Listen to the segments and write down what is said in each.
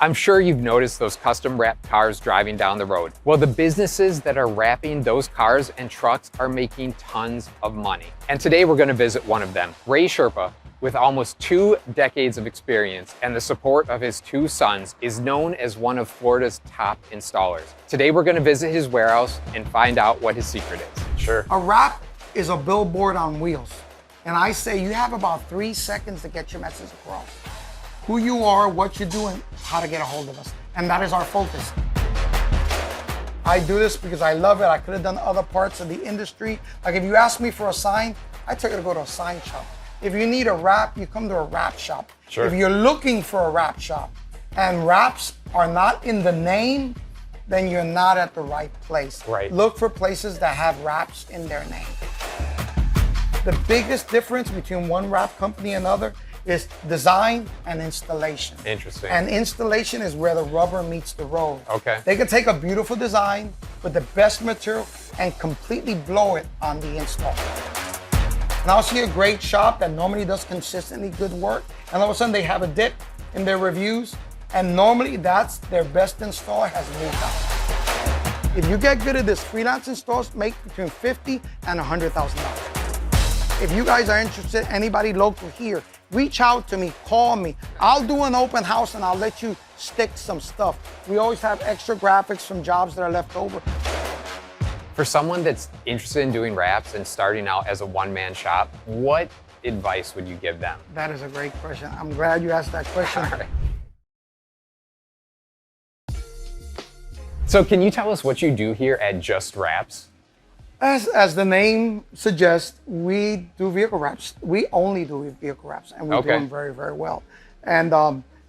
I'm sure you've noticed those custom wrapped cars driving down the road. Well, the businesses that are wrapping those cars and trucks are making tons of money. And today we're going to visit one of them. Ray Serpa, with almost 2 decades of experience and the support of his 2 sons, is known as one of Florida's top installers. Today we're going to visit his warehouse and find out what his secret is. Sure. A wrap is a billboard on wheels. And I say you have about 3 seconds to get your message across. Who you are, what you're doing, how to get a hold of us. And that is our focus. I do this because I love it. I could have done other parts of the industry. Like if you ask me for a sign, I tell you to go to a sign shop. If you need a wrap, you come to a wrap shop. Sure. If you're looking for a wrap shop and wraps are not in the name, then you're not at the right place. Right. Look for places that have wraps in their name. The biggest difference between one wrap company and another is design and installation. Interesting. And installation is where the rubber meets the road. Okay. They can take a beautiful design with the best material and completely blow it on the install. And I'll see a great shop that normally does consistently good work, and all of a sudden they have a dip in their reviews, and normally that's their best installer has moved out. If you get good at this, freelance installs make between $50,000 and $100,000. If you guys are interested, anybody local here, reach out to me, call me. I'll do an open house and I'll let you stick some stuff. We always have extra graphics from jobs that are left over. For someone that's interested in doing wraps and starting out as a one-man shop, what advice would you give them? That is a great question. I'm glad you asked that question. All right. So can you tell us what you do here at JustWraps? As the name suggests, we do vehicle wraps. We only do vehicle wraps, and we do them very, very well. And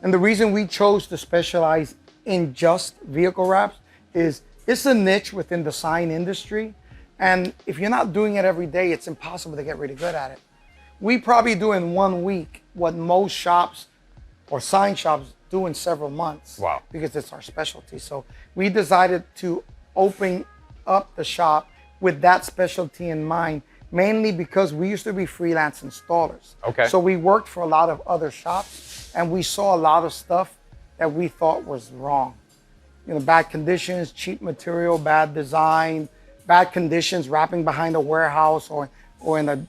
the reason we chose to specialize in just vehicle wraps is it's a niche within the sign industry. And if you're not doing it every day, it's impossible to get really good at it. We probably do in 1 week what most shops or sign shops do in several months. Wow. Because it's our specialty. So we decided to open up the shop with that specialty in mind, mainly because we used to be freelance installers. Okay. So we worked for a lot of other shops and we saw a lot of stuff that we thought was wrong. You know, bad conditions, cheap material, bad design, bad conditions, wrapping behind a warehouse or in a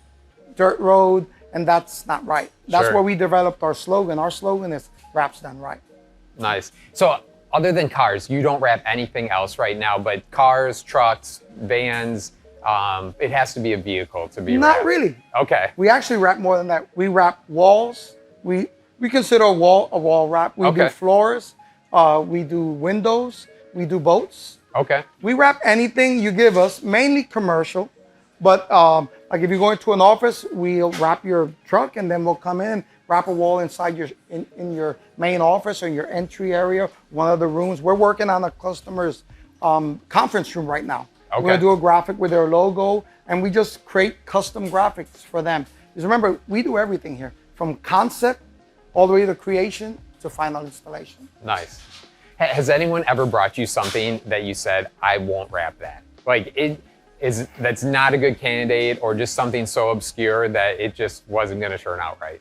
dirt road, and that's not right. That's Sure. where we developed our slogan. Our slogan is wraps done right. Nice. So other than cars, you don't wrap anything else right now, but cars, trucks, vans, it has to be a vehicle to be Not wrapped. really. Okay. We actually wrap more than that. We wrap walls. We consider a wall wrap. We do floors. We do windows. We do boats. Okay. We wrap anything you give us, mainly commercial. But like if you go into an office, we'll wrap your truck and then we'll come in, wrap a wall inside in your main office or your entry area, one of the rooms. We're working on a customer's conference room right now. Okay. We're gonna do a graphic with their logo, and we just create custom graphics for them. Because remember, we do everything here, from concept all the way to creation to final installation. Nice. Has anyone ever brought you something that you said, I won't wrap that? Like that's not a good candidate, or just something so obscure that it just wasn't gonna turn out right?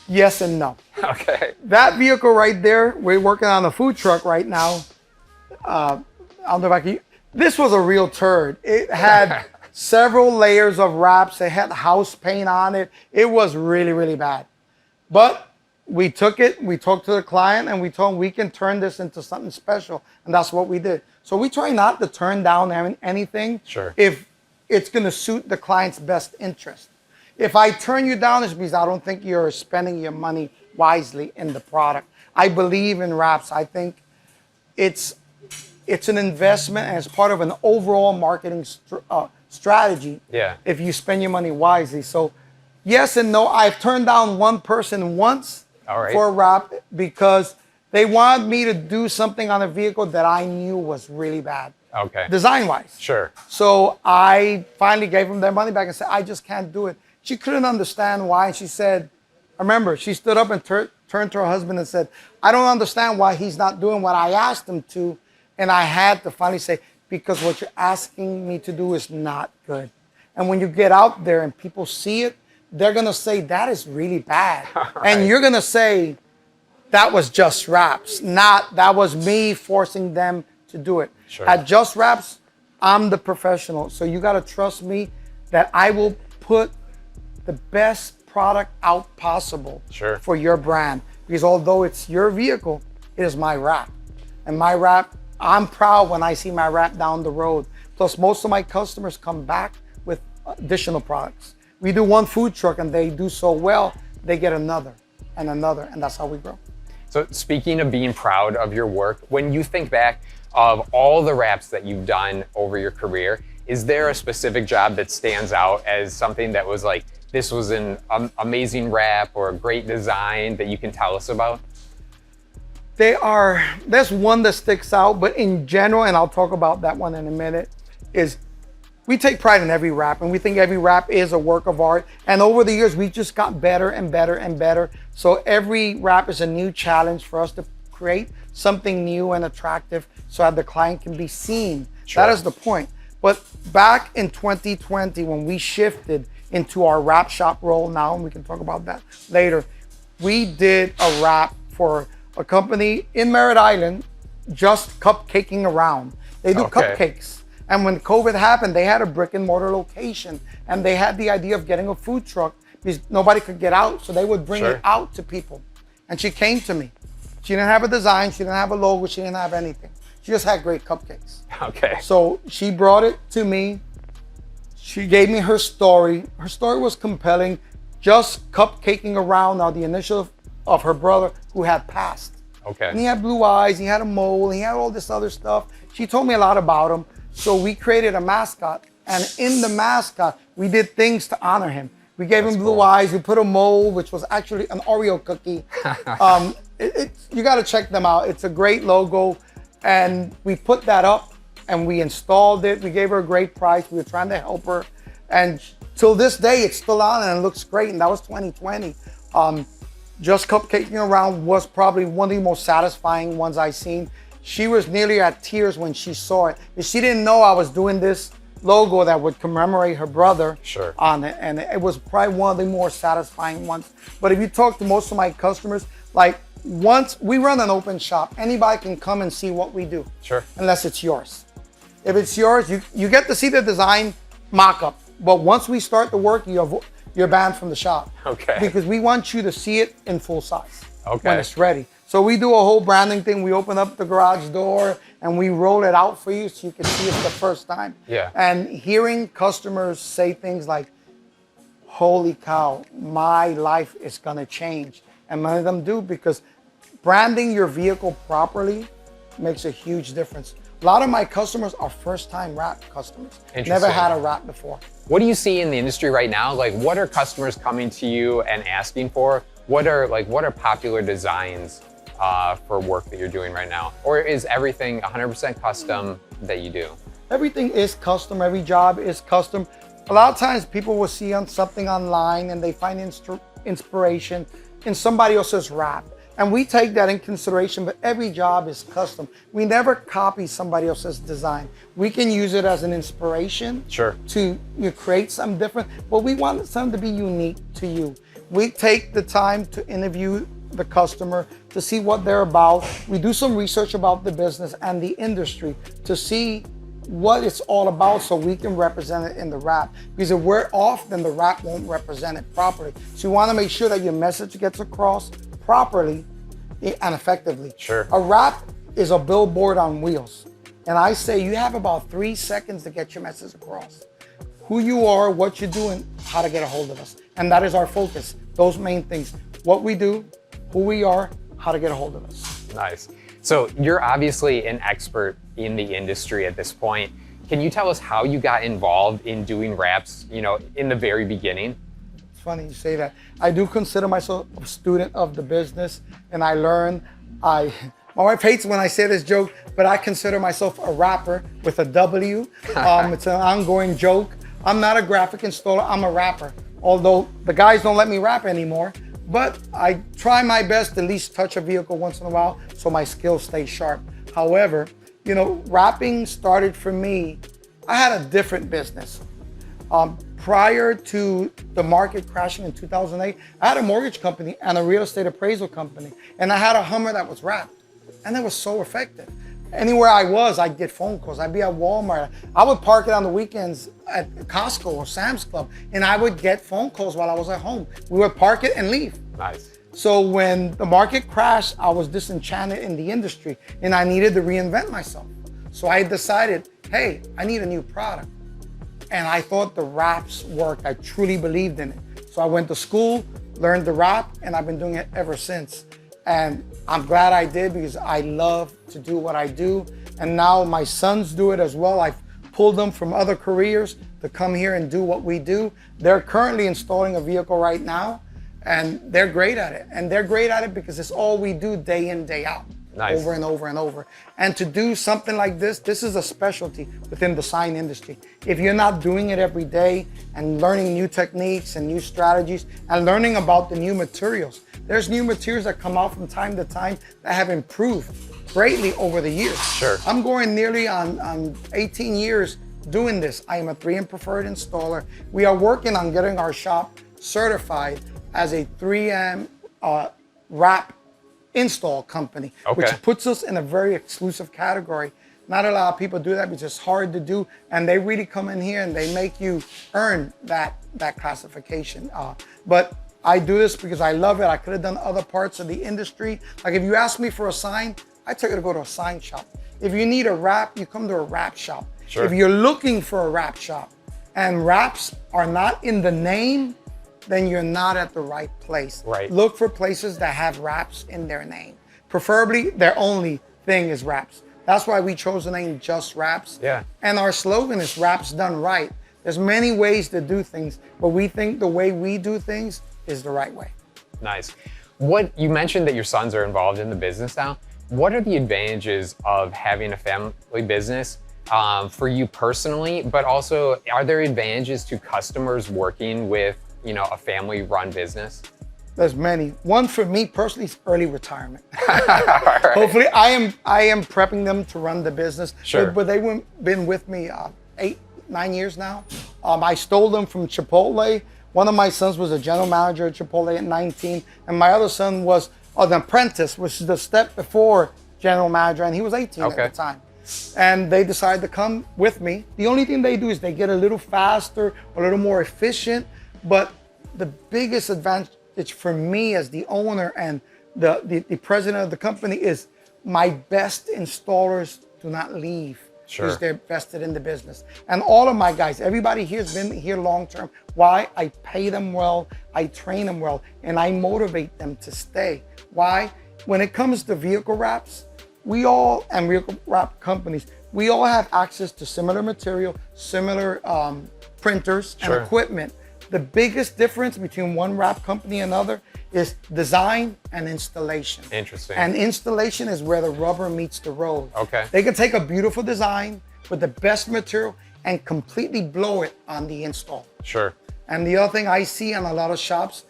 Yes and no. Okay. That vehicle right there, we're working on a food truck right now. I don't know if I can. This was a real turd. It had several layers of wraps. It had house paint on it. It was really, really bad. But we took it, we talked to the client, and we told him we can turn this into something special. And that's what we did. So we try not to turn down anything if it's going to suit the client's best interest. If I turn you down, it's because I don't think you're spending your money wisely in the product. I believe in wraps. I think it's an investment and it's part of an overall marketing strategy. Yeah. If you spend your money wisely. So yes and no. I've turned down one person once for a wrap because they wanted me to do something on a vehicle that I knew was really bad. Okay. Design-wise. Sure. So I finally gave them their money back and said, I just can't do it. She couldn't understand why. She said, I remember, she stood up and turned to her husband and said, I don't understand why he's not doing what I asked him to. And I had to finally say, because what you're asking me to do is not good. And when you get out there and people see it, they're going to say, that is really bad. And you're going to say, that was JustWraps, that was me forcing them to do it. Sure. At JustWraps, I'm the professional. So you got to trust me that I will put the best product out possible for your brand. Because although it's your vehicle, it is my wrap. And my wrap, I'm proud when I see my wrap down the road. Plus, most of my customers come back with additional products. We do one food truck and they do so well, they get another and another, and that's how we grow. So speaking of being proud of your work, when you think back of all the wraps that you've done over your career, is there a specific job that stands out as something that was like, this was an amazing wrap or a great design that you can tell us about? There's one that sticks out, but in general, and I'll talk about that one in a minute, is we take pride in every wrap, and we think every wrap is a work of art. And over the years, we just got better and better and better. So every wrap is a new challenge for us to create something new and attractive so that the client can be seen. That is the point. But back in 2020, when we shifted into our wrap shop role now, and we can talk about that later, we did a wrap for a company in Merritt Island, just cupcaking around. They do cupcakes. And when COVID happened, they had a brick and mortar location, and they had the idea of getting a food truck because nobody could get out. So they would bring it out to people. And she came to me. She didn't have a design. She didn't have a logo. She didn't have anything. She just had great cupcakes. Okay. So she brought it to me. She gave me her story. Her story was compelling. Just cupcaking around now the initial of her brother who had passed. Okay. And he had blue eyes. He had a mole. He had all this other stuff. She told me a lot about him. So we created a mascot, and in the mascot, we did things to honor him. We gave him blue eyes. We put a mole, which was actually an Oreo cookie. You got to check them out. It's a great logo, and we put that up, and we installed it. We gave her a great price. We were trying to help her, and till this day, it's still on, and it looks great. And that was 2020. Just cupcaking around was probably one of the most satisfying ones I've seen. She was nearly at tears when she saw it. She didn't know I was doing this logo that would commemorate her brother on it. And it was probably one of the more satisfying ones. But if you talk to most of my customers, like once we run an open shop, anybody can come and see what we do. Unless it's yours. If it's yours, you get to see the design mock-up. But once we start the work, you're banned from the shop. Because we want you to see it in full size when it's ready. So we do a whole branding thing. We open up the garage door and we roll it out for you so you can see it the first time. And hearing customers say things like, holy cow, my life is gonna change. And many of them do, because branding your vehicle properly makes a huge difference. A lot of my customers are first-time wrap customers. Never had a wrap before. What do you see in the industry right now? Like, what are customers coming to you and asking for? What are popular designs for work that you're doing right now? Or is everything 100% custom that you do? Everything is custom. Every job is custom. A lot of times people will see something online and they find inspiration in somebody else's wrap. And we take that in consideration, but every job is custom. We never copy somebody else's design. We can use it as an inspiration to create something different, but we want something to be unique to you. We take the time to interview the customer to see what they're about. We do some research about the business and the industry to see what it's all about so we can represent it in the wrap. Because if we're off, then the wrap won't represent it properly. So you want to make sure that your message gets across properly and effectively. A wrap is a billboard on wheels. And I say you have about 3 seconds to get your message across. Who you are, what you're doing, how to get a hold of us. And that is our focus, those main things. What we do, who we are, how to get a hold of us. Nice. So you're obviously an expert in the industry at this point. Can you tell us how you got involved in doing wraps, in the very beginning? It's funny you say that. I do consider myself a student of the business, and I learn. My wife hates when I say this joke, but I consider myself a rapper with a W. It's an ongoing joke. I'm not a graphic installer, I'm a rapper. Although the guys don't let me rap anymore, but I try my best to at least touch a vehicle once in a while so my skills stay sharp. However, rapping started for me. I had a different business. prior to the market crashing in 2008, I had a mortgage company and a real estate appraisal company. And I had a Hummer that was wrapped. And it was so effective. Anywhere I was, I'd get phone calls. I'd be at Walmart. I would park it on the weekends at Costco or Sam's Club, and I would get phone calls while I was at home. We would park it and leave. Nice. So when the market crashed, I was disenchanted in the industry, and I needed to reinvent myself. So I decided, hey, I need a new product. And I thought the wraps worked. I truly believed in it. So I went to school, learned the wrap, and I've been doing it ever since. And I'm glad I did because I love to do what I do. And now my sons do it as well. I've pulled them from other careers to come here and do what we do. They're currently installing a vehicle right now, and they're great at it. And they're great at it because it's all we do day in, day out. Nice. Over and over and over. And to do something like this is a specialty within the sign industry. If you're not doing it every day and learning new techniques and new strategies and learning about the new materials, there's new materials that come out from time to time that have improved greatly over the years. Sure. I'm going nearly on 18 years doing this. I am a 3M preferred installer. We are working on getting our shop certified as a 3M wrap install company, which puts us in a very exclusive category. Not a lot of people do that because it's hard to do, and they really come in here and they make you earn that classification. But I do this because I love it. I could have done other parts of the industry. Like if you ask me for a sign, I tell you to go to a sign shop. If you need a wrap, you come to a wrap shop. Sure. If you're looking for a wrap shop and wraps are not in the name, then you're not at the right place. Right. Look for places that have wraps in their name. Preferably, their only thing is wraps. That's why we chose the name JustWraps. Yeah. And our slogan is wraps done right. There's many ways to do things, but we think the way we do things is the right way. Nice. You mentioned that your sons are involved in the business now. What are the advantages of having a family business for you personally, but also are there advantages to customers working with a family-run business? There's many. One for me personally is early retirement. Right. Hopefully, I am prepping them to run the business. Sure. But they've been with me 8-9 years now. I stole them from Chipotle. One of my sons was a general manager at Chipotle at 19, and my other son was an apprentice, which is the step before general manager, and he was 18 at the time. And they decided to come with me. The only thing they do is they get a little faster, a little more efficient. But the biggest advantage for me as the owner and the president of the company is my best installers do not leave. Sure. Because they're vested in the business. And all of my guys, everybody here has been here long term. Why? I pay them well, I train them well, and I motivate them to stay. Why? When it comes to vehicle wraps, and vehicle wrap companies, we all have access to similar material, similar printers and equipment. The biggest difference between one wrap company and another is design and installation. Interesting. And installation is where the rubber meets the road. Okay. They can take a beautiful design with the best material and completely blow it on the install. Sure. And the other thing I see in a lot of shops,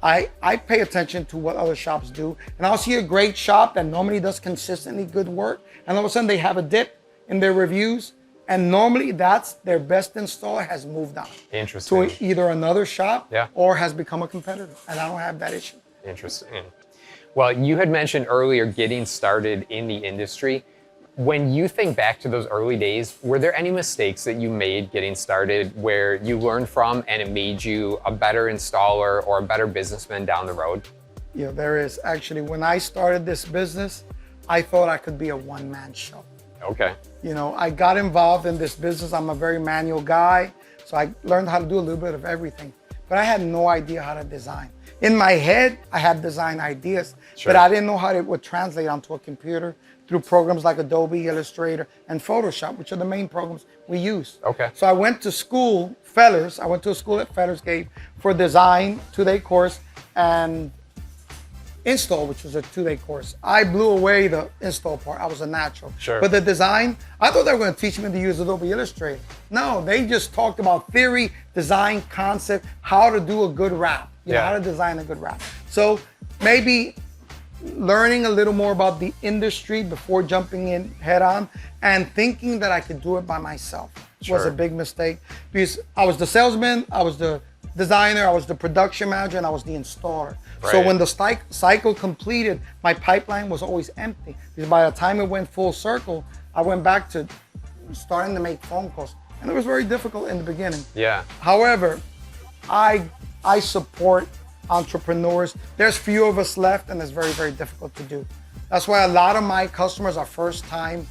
I pay attention to what other shops do. And I'll see a great shop that normally does consistently good work, and all of a sudden they have a dip in their reviews. And normally that's their best installer has moved on. Interesting. To either another shop Yeah. or has become a competitor. And I don't have that issue. Interesting. Well, you had mentioned earlier getting started in the industry. When you think back to those early days, were there any mistakes that you made getting started where you learned from and it made you a better installer or a better businessman down the road? Yeah, there is. Actually, when I started this business, I thought I could be a one-man show. Okay. I got involved in this business. I'm a very manual guy, so I learned how to do a little bit of everything. But I had no idea how to design. In my head, I had design ideas, but I didn't know how it would translate onto a computer through programs like Adobe, Illustrator, and Photoshop, which are the main programs we use. Okay. So I went to school, Fellers. I went to a school at Fellers Gate for design, 2-day course, and install, which was a 2-day course. I blew away the install part. I was a natural. Sure. But the design, I thought they were going to teach me to use Adobe Illustrator. No, they just talked about theory, design, concept, how to do a good wrap. How to design a good wrap. So maybe learning a little more about the industry before jumping in head on, and thinking that I could do it by myself was a big mistake, because I was the salesman, I was the designer, I was the production manager, and I was the installer. Right. So when the cycle completed, my pipeline was always empty, because by the time it went full circle, I went back to starting to make phone calls, and it was very difficult in the beginning. Yeah. However, I support entrepreneurs. There's few of us left, and it's very, very difficult to do. That's why a lot of my customers are first-time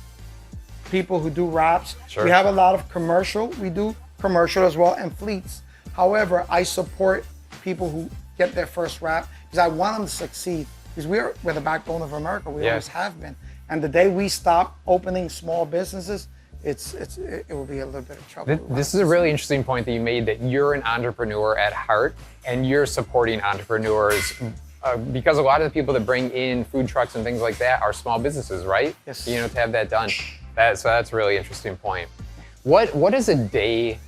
people who do wraps. Sure. We have a lot of commercial. We do commercial as well, and fleets. However, I support people who get their first wrap, because I want them to succeed, because we're the backbone of America. We always have been. And the day we stop opening small businesses, it will be a little bit of trouble. This is a really interesting point that you made, that you're an entrepreneur at heart, and you're supporting entrepreneurs because a lot of the people that bring in food trucks and things like that are small businesses, right? Yes. You know, to have that done. So that's a really interesting point. What does an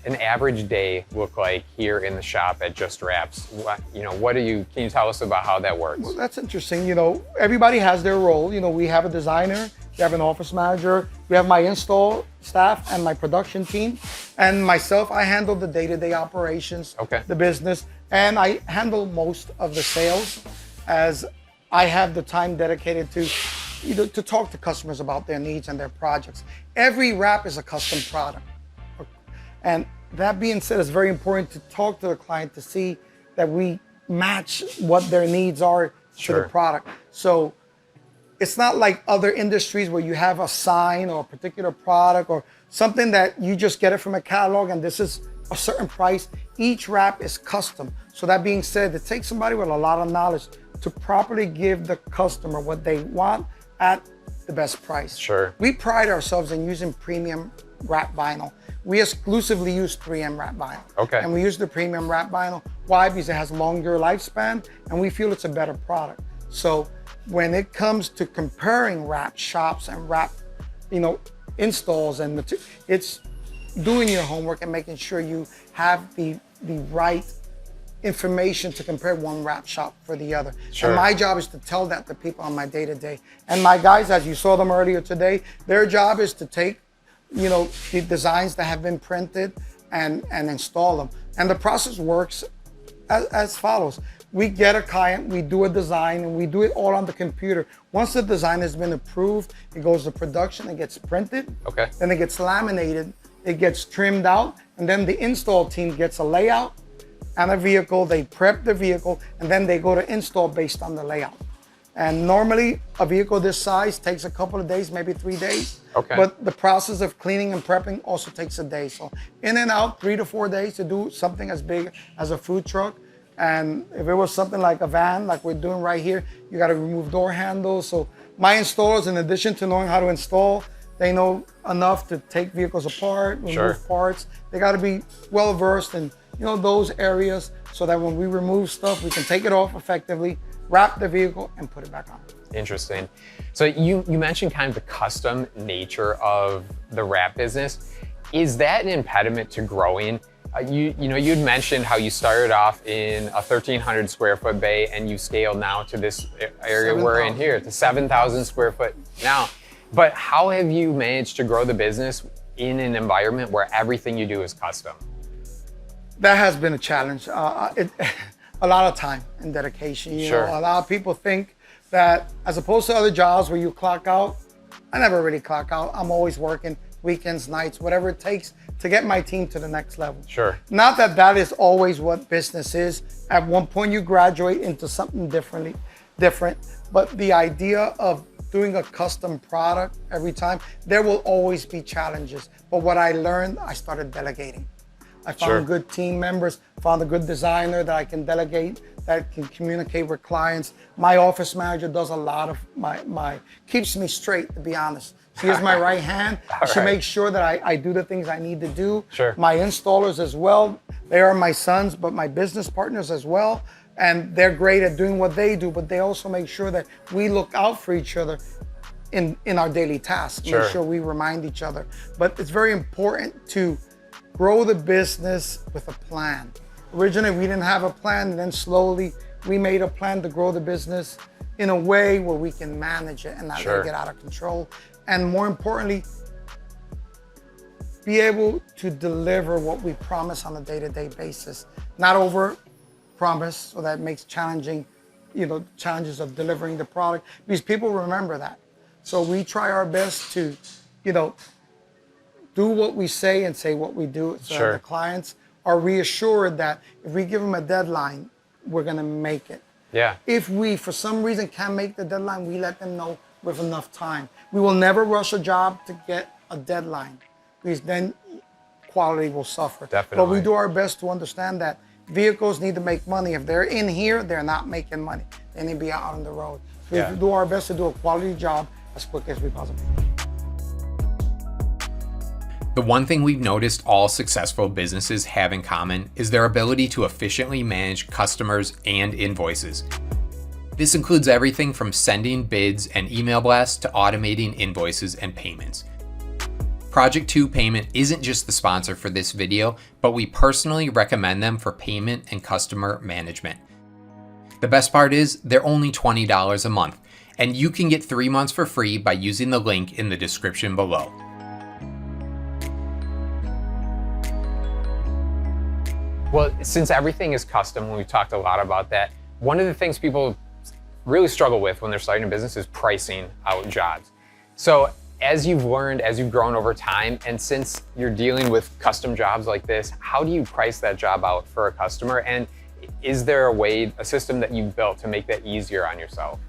average day look like here in the shop at JustWraps? Can you tell us about how that works? Well, that's interesting. You know, everybody has their role. You know, we have a designer, we have an office manager, we have my install staff and my production team, and myself. I handle the day-to-day operations, the business, and I handle most of the sales, as I have the time dedicated to talk to customers about their needs and their projects. Every wrap is a custom product. And that being said, it's very important to talk to the client to see that we match what their needs are to the product. So it's not like other industries where you have a sign or a particular product or something that you just get it from a catalog and this is a certain price. Each wrap is custom. So that being said, it takes somebody with a lot of knowledge to properly give the customer what they want at the best price. Sure. We pride ourselves in using premium wrap vinyl. We exclusively use 3M wrap vinyl. Okay. And we use the premium wrap vinyl. Why? Because it has longer lifespan and we feel it's a better product. So when it comes to comparing wrap shops and wrap, installs and it's doing your homework and making sure you have the right information to compare one wrap shop for the other. Sure. And my job is to tell that to people on my day-to-day. And my guys, as you saw them earlier today, their job is to take, the designs that have been printed and install them. And the process works as follows. We get a client, we do a design, and we do it all on the computer. Once the design has been approved, it goes to production, it gets printed, then it gets laminated, it gets trimmed out, and then the install team gets a layout and a vehicle, they prep the vehicle, and then they go to install based on the layout. And normally a vehicle this size takes a couple of days, maybe 3 days. But the process of cleaning and prepping also takes a day. So in and out, 3 to 4 days to do something as big as a food truck. And if it was something like a van, like we're doing right here, you got to remove door handles. So my installers, in addition to knowing how to install, they know enough to take vehicles apart, remove parts. They got to be well versed in those areas, so that when we remove stuff, we can take it off effectively, wrap the vehicle, and put it back on. Interesting. So you mentioned kind of the custom nature of the wrap business. Is that an impediment to growing? You'd mentioned how you started off in a 1,300 square foot bay and you scaled now to this area we're in here, to 7,000 square foot now. But how have you managed to grow the business in an environment where everything you do is custom? That has been a challenge. A lot of time and dedication. A lot of people think that as opposed to other jobs where you clock out, I never really clock out. I'm always working weekends, nights, whatever it takes to get my team to the next level. Not that is always what business is. At one point you graduate into something different, but the idea of doing a custom product every time, there will always be challenges. But what I learned, I started delegating. I found good team members, found a good designer that I can delegate, that can communicate with clients. My office manager does a lot of keeps me straight, to be honest. She is my right hand. She makes sure that I do the things I need to do. My installers as well, they are my sons, but my business partners as well. And they're great at doing what they do, but they also make sure that we look out for each other in our daily tasks. Make sure we remind each other. But it's very important to grow the business with a plan. Originally, we didn't have a plan, and then slowly we made a plan to grow the business in a way where we can manage it and not let it get out of control. And more importantly, be able to deliver what we promise on a day-to-day basis, not over promise, so that makes challenging, challenges of delivering the product, because people remember that. So we try our best to, do what we say and say what we do, so that the clients are reassured that if we give them a deadline, we're gonna make it. Yeah. If we, for some reason, can't make the deadline, we let them know with enough time. We will never rush a job to get a deadline, because then quality will suffer. Definitely. But we do our best to understand that vehicles need to make money. If they're in here, they're not making money. They need to be out on the road. So we do our best to do a quality job as quick as we possibly can. The one thing we've noticed all successful businesses have in common is their ability to efficiently manage customers and invoices. This includes everything from sending bids and email blasts to automating invoices and payments. Project 2 Payment isn't just the sponsor for this video, but we personally recommend them for payment and customer management. The best part is they're only $20 a month, and you can get 3 months for free by using the link in the description below. Well, since everything is custom, we've talked a lot about that. One of the things people really struggle with when they're starting a business is pricing out jobs. So as you've learned, as you've grown over time, and since you're dealing with custom jobs like this, how do you price that job out for a customer? And is there a system that you've built to make that easier on yourself?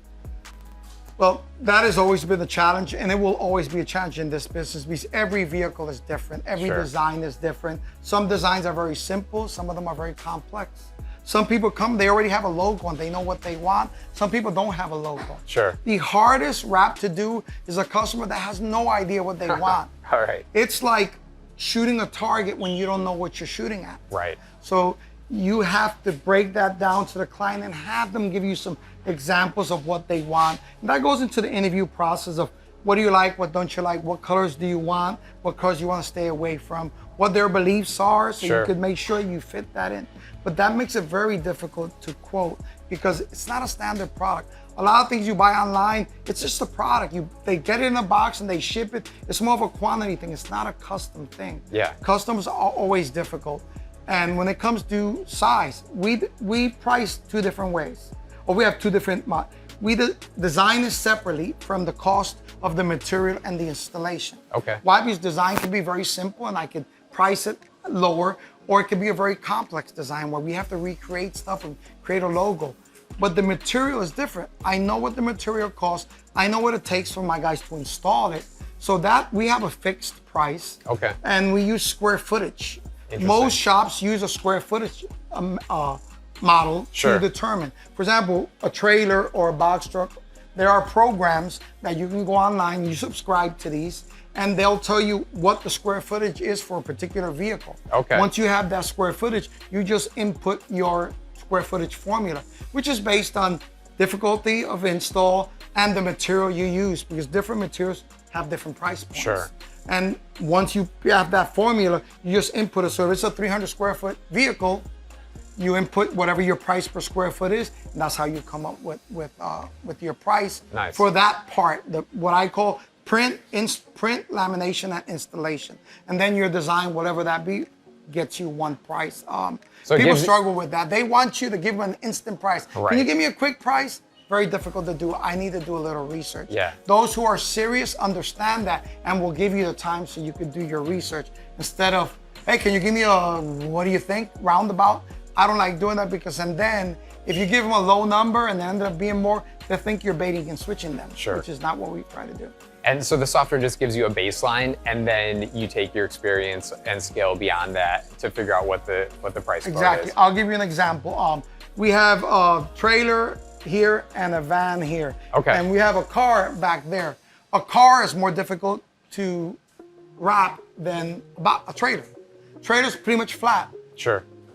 Well, that has always been a challenge, and it will always be a challenge in this business, because every vehicle is different. Every design is different. Some designs are very simple. Some of them are very complex. Some people come, they already have a logo and they know what they want. Some people don't have a logo. The hardest wrap to do is a customer that has no idea what they want. All right. It's like shooting a target when you don't know what you're shooting at. Right. So you have to break that down to the client and have them give you some examples of what they want. And that goes into the interview process of what do you like, what don't you like, what colors do you want, what colors you want to stay away from, what their beliefs are, so you could make sure you fit that in. But that makes it very difficult to quote, because it's not a standard product. A lot of things you buy online, it's just a product. They get it in a box and they ship it. It's more of a quantity thing. It's not a custom thing. Yeah. Customs are always difficult. And when it comes to size, we price two different ways. Or we have two different, we design it separately from the cost of the material and the installation. Okay. Why? Because design can be very simple and I could price it lower, or it could be a very complex design where we have to recreate stuff and create a logo. But the material is different. I know what the material costs. I know what it takes for my guys to install it. So that we have a fixed price. Okay. And we use square footage. Most shops use a square footage model to determine. For example, a trailer or a box truck, there are programs that you can go online, you subscribe to these, and they'll tell you what the square footage is for a particular vehicle. Okay. Once you have that square footage, you just input your square footage formula, which is based on difficulty of install and the material you use, because different materials have different price points. And once you have that formula, you just input it. So if it's a 300 square foot vehicle, you input whatever your price per square foot is, and that's how you come up with your price for that part, what I call print, lamination, and installation. And then your design, whatever that be, gets you one price. So people struggle with that. They want you to give them an instant price. Can you give me a quick price? Very difficult to do. I need to do a little research. Those who are serious understand that and will give you the time so you can do your research instead of, hey, can you give me a, what do you think, roundabout? I don't like doing that, because, and then if you give them a low number and they end up being more, they think you're baiting and switching them, which is not what we try to do. And so the software just gives you a baseline, and then you take your experience and scale beyond that to figure out what the price is. I'll give you an example. We have a trailer here and a van here. And we have a car back there. A car is more difficult to wrap than a trailer. Trailer's pretty much flat.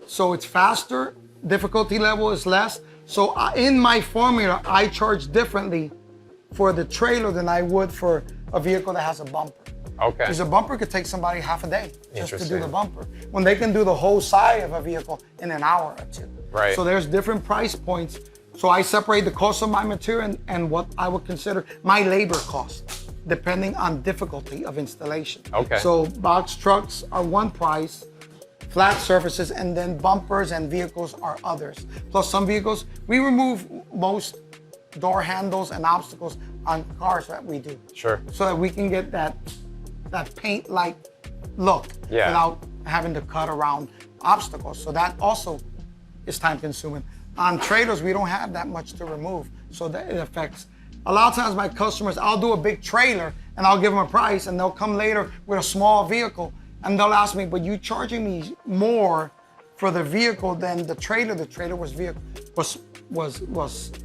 So it's faster, difficulty level is less. So in my formula, I charge differently for the trailer than I would for a vehicle that has a bumper. Because a bumper could take somebody half a day just to do the bumper, when they can do the whole side of a vehicle in an hour or two. So there's different price points So I separate the cost of my material and what I would consider my labor cost, depending on difficulty of installation. Okay. So box trucks are one price, flat surfaces, and then bumpers and vehicles are others. Plus some vehicles, we remove most door handles and obstacles on cars that we do. Sure. So that we can get that paint-like look without having to cut around obstacles. So that also is time consuming. On trailers, we don't have that much to remove, so that it affects. A lot of times my customers, I'll do a big trailer and I'll give them a price, and they'll come later with a small vehicle and they'll ask me, but you charging me more for the vehicle than the trailer. The trailer was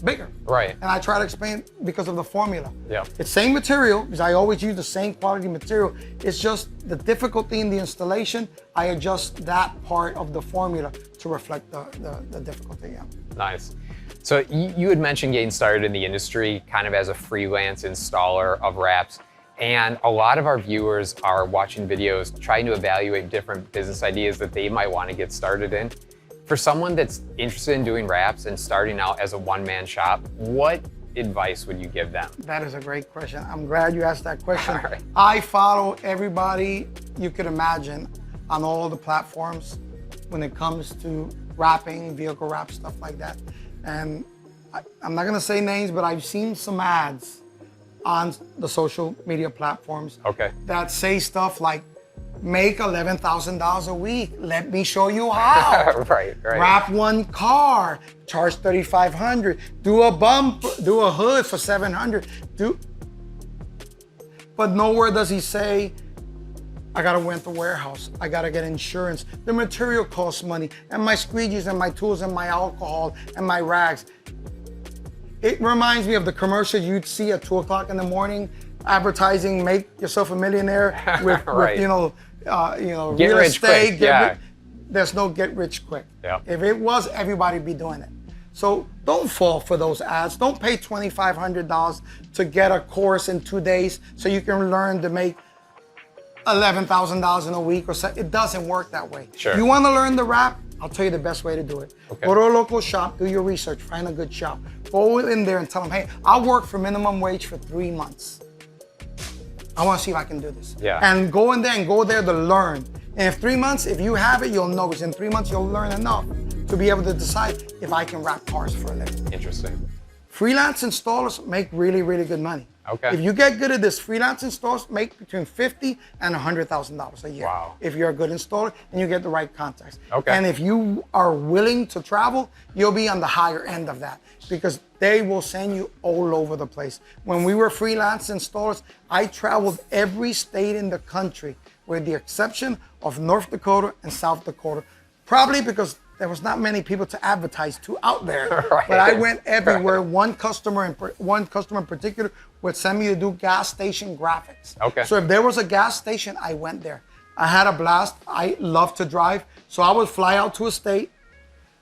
bigger. Right. And I try to explain because of the formula. Yeah. It's same material, because I always use the same quality material. It's just the difficulty in the installation. I adjust that part of the formula to reflect the difficulty. Yeah. Nice. So you had mentioned getting started in the industry kind of as a freelance installer of wraps. And a lot of our viewers are watching videos trying to evaluate different business ideas that they might want to get started in. For someone that's interested in doing wraps and starting out as a one-man shop, what advice would you give them? That is a great question. I'm glad you asked that question. All right. I follow everybody you could imagine on all the platforms when it comes to wrapping, vehicle wrap, stuff like that. And I'm not gonna say names, but I've seen some ads on the social media platforms that say stuff like, make $11,000 a week. Let me show you how. Right. Wrap one car, charge $3,500. Do a bump, do a hood for $700. But nowhere does he say, I gotta rent the warehouse. I gotta get insurance. The material costs money, and my squeegees and my tools and my alcohol and my rags. It reminds me of the commercials you'd see at 2 o'clock in the morning, advertising, make yourself a millionaire with Get real rich estate. quick. There's no get rich quick. Yeah. If it was, everybody'd be doing it. So don't fall for those ads. Don't pay $2,500 to get a course in 2 days so you can learn to make $11,000 in a week or so. It doesn't work that way. Sure. You want to learn the wrap? I'll tell you the best way to do it. Okay. Go to a local shop, do your research, find a good shop. Go in there and tell them, hey, I'll work for minimum wage for 3 months. I want to see if I can do this. Yeah. And go in there and go there to learn. And if 3 months, if you have it, you'll know. Because in 3 months, you'll learn enough to be able to decide if I can wrap cars for a living. Interesting. Freelance installers make really, really good money. Okay. If you get good at this, freelance installers make between $50,000 and $100,000 a year. Wow. If you're a good installer and you get the right contacts. Okay. And if you are willing to travel, you'll be on the higher end of that because they will send you all over the place. When we were freelance installers, I traveled every state in the country with the exception of North Dakota and South Dakota, probably because there was not many people to advertise to out there. Right. But I went everywhere. One customer in particular would send me to do gas station graphics. Okay. So if there was a gas station, I went there. I had a blast. I love to drive. So I would fly out to a state.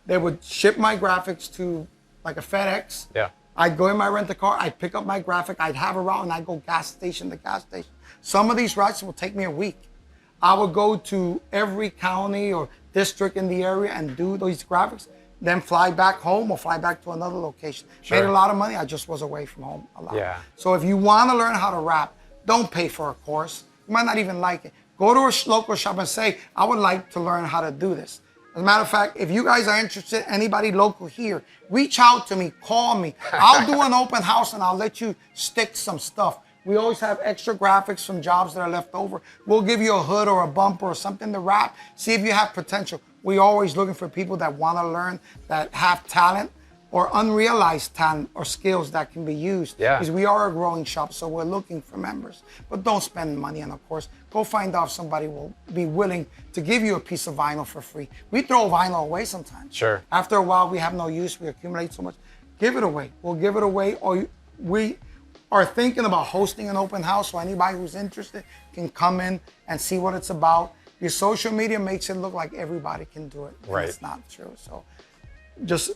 They would ship my graphics to like a FedEx. Yeah. I'd go in my rent-a-car. I'd pick up my graphic. I'd have a route and I'd go gas station to gas station. Some of these routes will take me a week. I would go to every county or district in the area and do these graphics, then fly back home or fly back to another location. Sure. Made a lot of money. I just was away from home a lot. Yeah. So if you want to learn how to wrap, don't pay for a course. You might not even like it. Go to a local shop and say, I would like to learn how to do this. As a matter of fact, if you guys are interested, anybody local here, reach out to me, call me. I'll do an open house and I'll let you stick some stuff. We always have extra graphics from jobs that are left over. We'll give you a hood or a bumper or something to wrap. See if you have potential. We're always looking for people that want to learn, that have talent or unrealized talent or skills that can be used. Yeah. Because we are a growing shop, so we're looking for members. But don't spend money on a course. Go find out if somebody will be willing to give you a piece of vinyl for free. We throw vinyl away sometimes. Sure. After a while, we have no use. We accumulate so much. Give it away. We'll give it away, or we are thinking about hosting an open house so anybody who's interested can come in and see what it's about. Your social media makes it look like everybody can do it. Right. It's not true. So just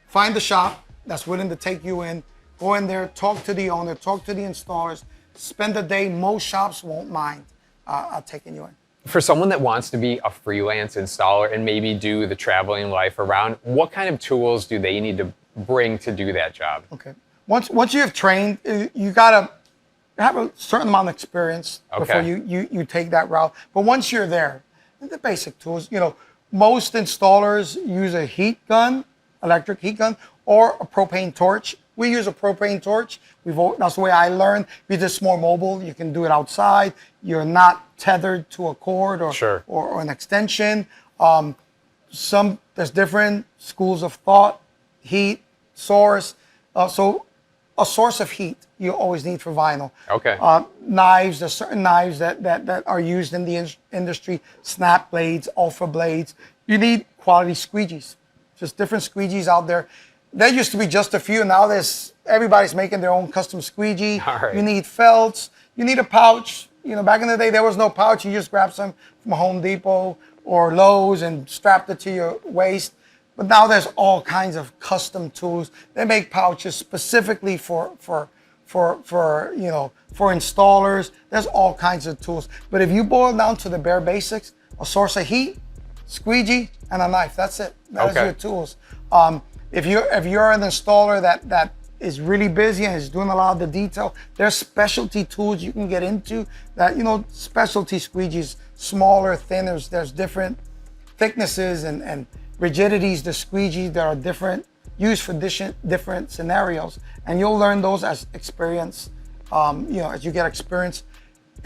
find a shop that's willing to take you in. Go in there, talk to the owner, talk to the installers, spend a day. Most shops won't mind taking you in. For someone that wants to be a freelance installer and maybe do the traveling life around, what kind of tools do they need to bring to do that job? Okay. Once you have trained, you gotta have a certain amount of experience before you take that route. But once you're there, the basic tools, most installers use a heat gun, electric heat gun, or a propane torch. We use a propane torch. That's the way I learned. Because it's more mobile. You can do it outside. You're not tethered to a cord or an extension. There's different schools of thought, heat, source. So a source of heat you always need for vinyl. Okay. Knives, there's certain knives that are used in the industry, snap blades, alpha blades. You need quality squeegees. Just different squeegees out there. There used to be just a few. Now everybody's making their own custom squeegee. All right. You need felts. You need a pouch. Back in the day, there was no pouch. You just grabbed some from Home Depot or Lowe's and strapped it to your waist. But now there's all kinds of custom tools. They make pouches specifically for installers. There's all kinds of tools. But if you boil down to the bare basics, a source of heat, squeegee, and a knife, that's it. That is your tools. If you're an installer that is really busy and is doing a lot of the detail, there's specialty tools you can get into that, specialty squeegees, smaller, thinner, there's different thicknesses and rigidities, the squeegees that are different, used for different scenarios. And you'll learn those as experience, as you get experience.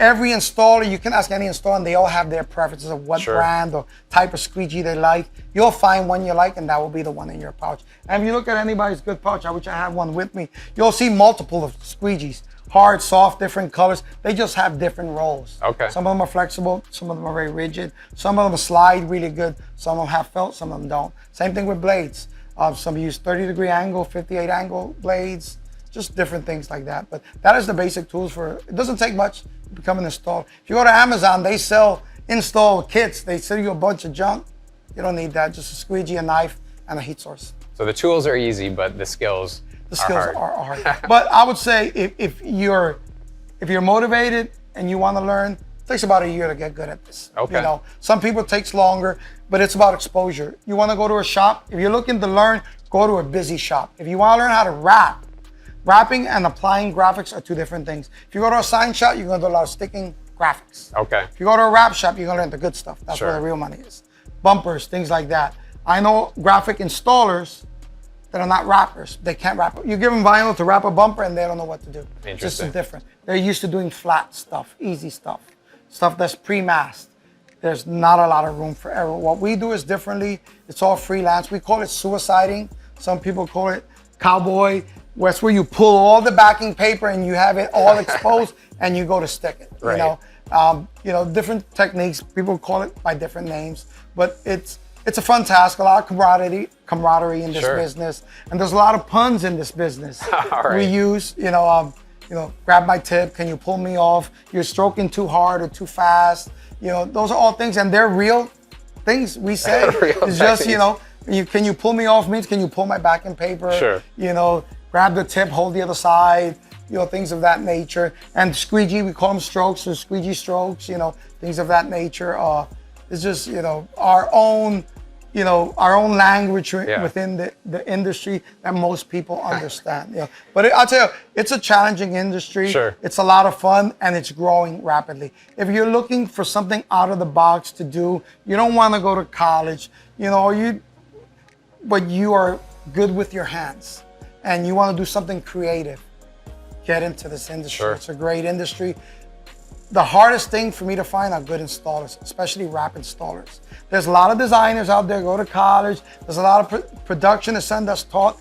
Every installer, you can ask any installer, and they all have their preferences of what brand or type of squeegee they like. You'll find one you like, and that will be the one in your pouch. And if you look at anybody's good pouch, I wish I had one with me, you'll see multiple of squeegees. Hard, soft, different colors. They just have different roles. Okay. Some of them are flexible, some of them are very rigid. Some of them slide really good. Some of them have felt, some of them don't. Same thing with blades. Some use 30-degree angle, 58 angle blades, just different things like that. But that is the basic tools it doesn't take much to become an installer. If you go to Amazon, they sell install kits. They sell you a bunch of junk. You don't need that, just a squeegee, a knife, and a heat source. So the tools are easy, but the skills are hard. But I would say if you're motivated and you want to learn, it takes about a year to get good at this. Okay. Some people it takes longer, but it's about exposure. You want to go to a shop, if you're looking to learn, go to a busy shop. If you want to learn how to wrap, wrapping and applying graphics are two different things. If you go to a sign shop, you're going to do a lot of sticking graphics. Okay. If you go to a wrap shop, you're going to learn the good stuff. That's where the real money is. Bumpers, things like that. I know graphic installers that are not wrappers. They can't wrap. You give them vinyl to wrap a bumper and they don't know what to do. Interesting. Just different. They're used to doing flat stuff, easy stuff that's pre-masked. There's not a lot of room for error. What we do is differently. It's all freelance. We call it suiciding. Some people call it cowboy. That's where you pull all the backing paper and you have it all exposed and you go to stick it. Right. Different techniques. People call it by different names, but it's a fun task. A lot of camaraderie in this business, and there's a lot of puns in this business. We use, grab my tip. Can you pull me off? You're stroking too hard or too fast. Those are all things, and they're real things we say. It's just, can you pull me off means can you pull my backing paper? Sure. Grab the tip, hold the other side, things of that nature. And squeegee, we call them strokes, so squeegee strokes, things of that nature. It's just, our own language within the industry that most people understand. But I'll tell you, it's a challenging industry. Sure. It's a lot of fun and it's growing rapidly. If you're looking for something out of the box to do, you don't want to go to college, but you are good with your hands and you want to do something creative, get into this industry. Sure. It's a great industry. The hardest thing for me to find are good installers, especially wrap installers. There's a lot of designers out there, go to college. There's a lot of production assistant that's taught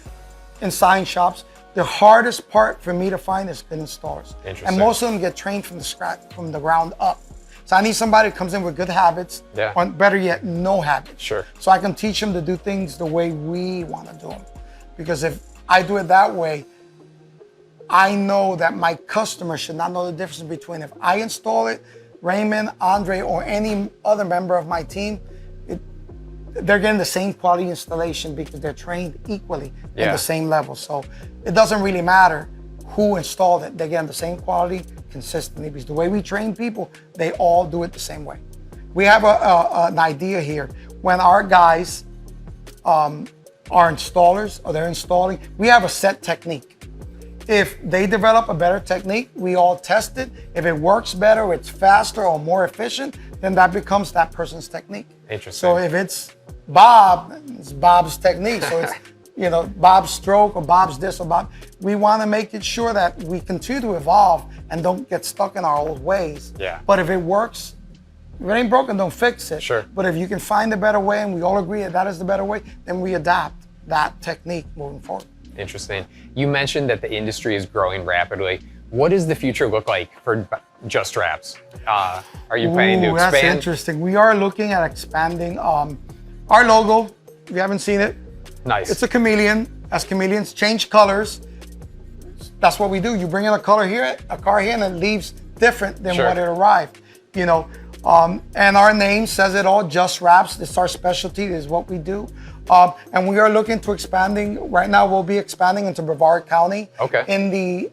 in sign shops. The hardest part for me to find is good installers. And most of them get trained from the ground up. So I need somebody who comes in with good habits, or better yet, no habits. Sure. So I can teach them to do things the way we want to do them. Because if I do it that way, I know that my customer should not know the difference between if I install it, Raymond, Andre, or any other member of my team, they're getting the same quality installation because they're trained equally at the same level. So it doesn't really matter who installed it. They're getting the same quality consistently because the way we train people, they all do it the same way. We have an idea here. When our guys our installers or they're installing, we have a set technique. If they develop a better technique, we all test it. If it works better, it's faster or more efficient, then that becomes that person's technique. Interesting. So if it's Bob, it's Bob's technique. So it's, you know, Bob's stroke or Bob's this or Bob. We want to make it sure that we continue to evolve and don't get stuck in our old ways. Yeah. But if it works, if it ain't broken, don't fix it. Sure. But if you can find a better way and we all agree that is the better way, then we adapt that technique moving forward. Interesting. You mentioned that the industry is growing rapidly. What does the future look like for JustWraps? Are you planning to expand? That's interesting. We are looking at expanding our logo. If you haven't seen it, Nice. it's a chameleon. As chameleons change colors, that's what we do. You bring in a car here, and it leaves different than Sure. what it arrived. You know, and our name says it all. JustWraps. It's our specialty. Is what we do. And we are looking to expanding. Right now, we'll be expanding into Brevard County. Okay. In the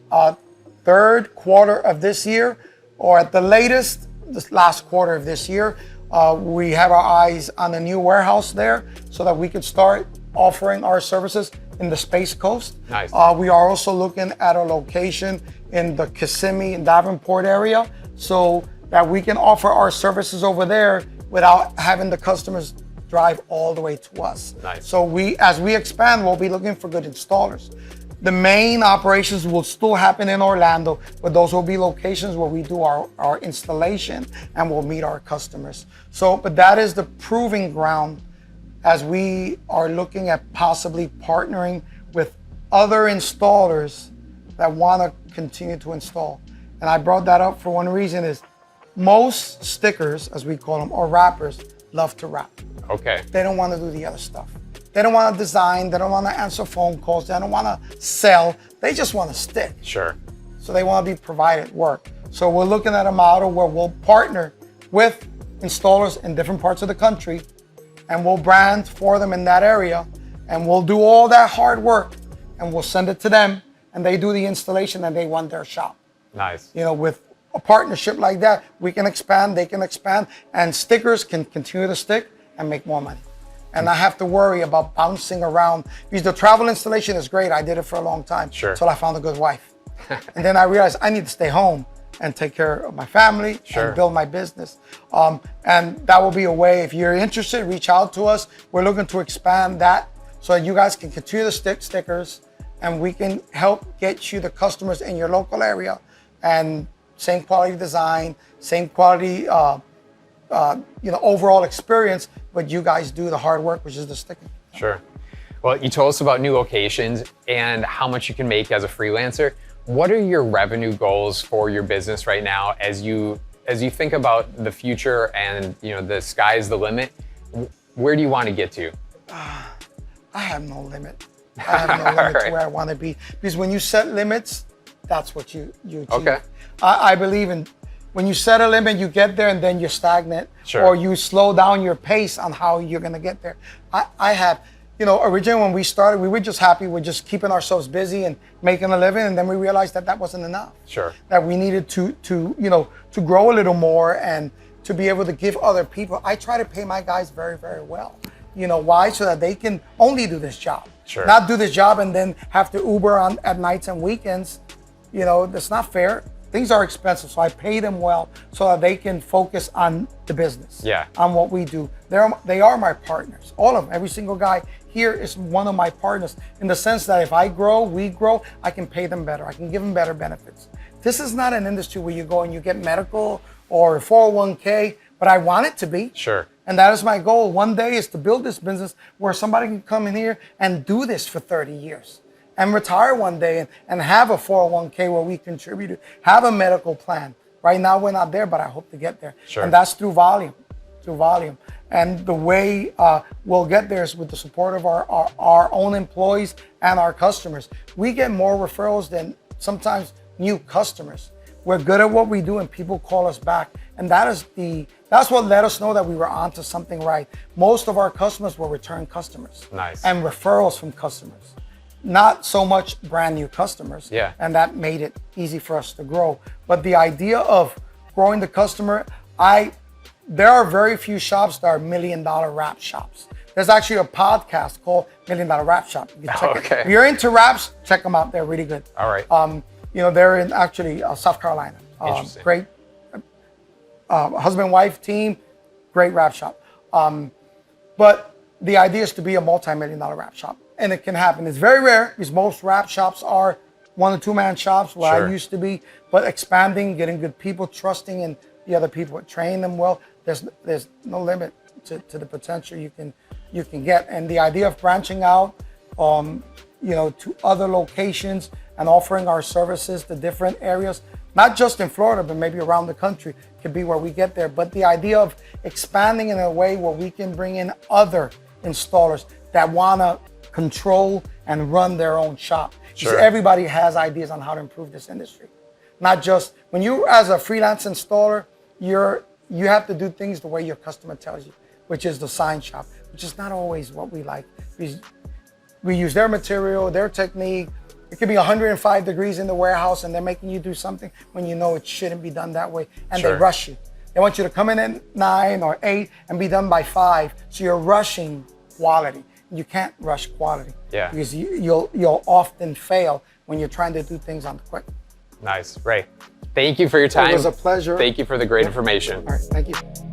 third quarter of this year, or at the latest, this last quarter of this year, we have our eyes on a new warehouse there so that we could start offering our services in the Space Coast. Nice. We are also looking at a location in the Kissimmee and Davenport area so that we can offer our services over there without having the customers drive all the way to us. Nice. So as we expand, we'll be looking for good installers. The main operations will still happen in Orlando, but those will be locations where we do our installation and we'll meet our customers. So, but that is the proving ground as we are looking at possibly partnering with other installers that want to continue to install. And I brought that up for one reason is most stickers, as we call them, or wrappers, love to wrap. Okay. They don't want to do the other stuff. They don't want to design. They don't want to answer phone calls. They don't want to sell. They just want to stick. Sure. So they want to be provided work. So we're looking at a model where we'll partner with installers in different parts of the country and we'll brand for them in that area and we'll do all that hard work and we'll send it to them and they do the installation and they run their shop. Nice. You know, with a partnership like that, we can expand, they can expand, and stickers can continue to stick and make more money. And I have to worry about bouncing around because the travel installation is great. I did it for a long time. Sure. Until I found a good wife. And then I realized I need to stay home and take care of my family Sure. and build my business. And that will be a way. If you're interested, reach out to us. We're looking to expand that so that you guys can continue to stick stickers and we can help get you the customers in your local area and same quality design, same quality overall experience, but you guys do the hard work, which is the sticking. Sure. Well, you told us about new locations and how much you can make as a freelancer. What are your revenue goals for your business right now as you think about the future and the sky's the limit? Where do you want to get to? I have no limit. I have no limit Right. to where I want to be. Because when you set limits, that's what you achieve. Okay. I believe in when you set a limit, you get there and then you're stagnant. Sure. Or you slow down your pace on how you're going to get there. I have, originally when we started, we were just happy with just keeping ourselves busy and making a living. And then we realized that wasn't enough. Sure. That we needed to grow a little more and to be able to give other people. I try to pay my guys very, very well. Why? So that they can only do this job. Sure. Not do this job and then have to Uber at nights and weekends. That's not fair. Things are expensive, so I pay them well so that they can focus on the business. Yeah. On what we do. They are my partners. All of them. Every single guy here is one of my partners in the sense that if I grow, we grow, I can pay them better. I can give them better benefits. This is not an industry where you go and you get medical or 401k, but I want it to be. Sure. And that is my goal. One day is to build this business where somebody can come in here and do this for 30 years and retire one day and have a 401k where we contribute, have a medical plan. Right now we're not there, but I hope to get there. Sure. And that's through volume. And the way we'll get there is with the support of our own employees and our customers. We get more referrals than sometimes new customers. We're good at what we do and people call us back. And that's what let us know that we were onto something right. Most of our customers were return customers. Nice. And referrals from customers. Not so much brand new customers. Yeah. And that made it easy for us to grow. But the idea of growing the customer, there are very few shops that are $1 million wrap shops. There's actually a podcast called $1 Million Wrap Shop. You can check Okay. it. If you're into wraps, check them out. They're really good. All right. You know, they're in actually South Carolina. Interesting. Great husband-wife team, great wrap shop. But the idea is to be a multi-million-dollar wrap shop. And it can happen. It's very rare because most wrap shops are 1 or 2 man shops where Sure. I used to be. But expanding, getting good people, trusting in the other people, training them well, there's no limit to the potential you can get. And the idea of branching out, you know, to other locations and offering our services to different areas, not just in Florida, but maybe around the country, could be where we get there. But the idea of expanding in a way where we can bring in other installers that want to control and run their own shop. Sure. Because everybody has ideas on how to improve this industry. Not just, when you as a freelance installer, you have to do things the way your customer tells you, which is the sign shop, which is not always what we like. We use their material, their technique. It could be 105 degrees in the warehouse and they're making you do something when you know it shouldn't be done that way. And Sure. they rush you. They want you to come in at 9 or 8 and be done by 5. So you're rushing quality. You can't rush quality. Yeah. Because you'll often fail when you're trying to do things on the quick. Nice. Ray, thank you for your time. It was a pleasure. Thank you for the great information. All right, thank you.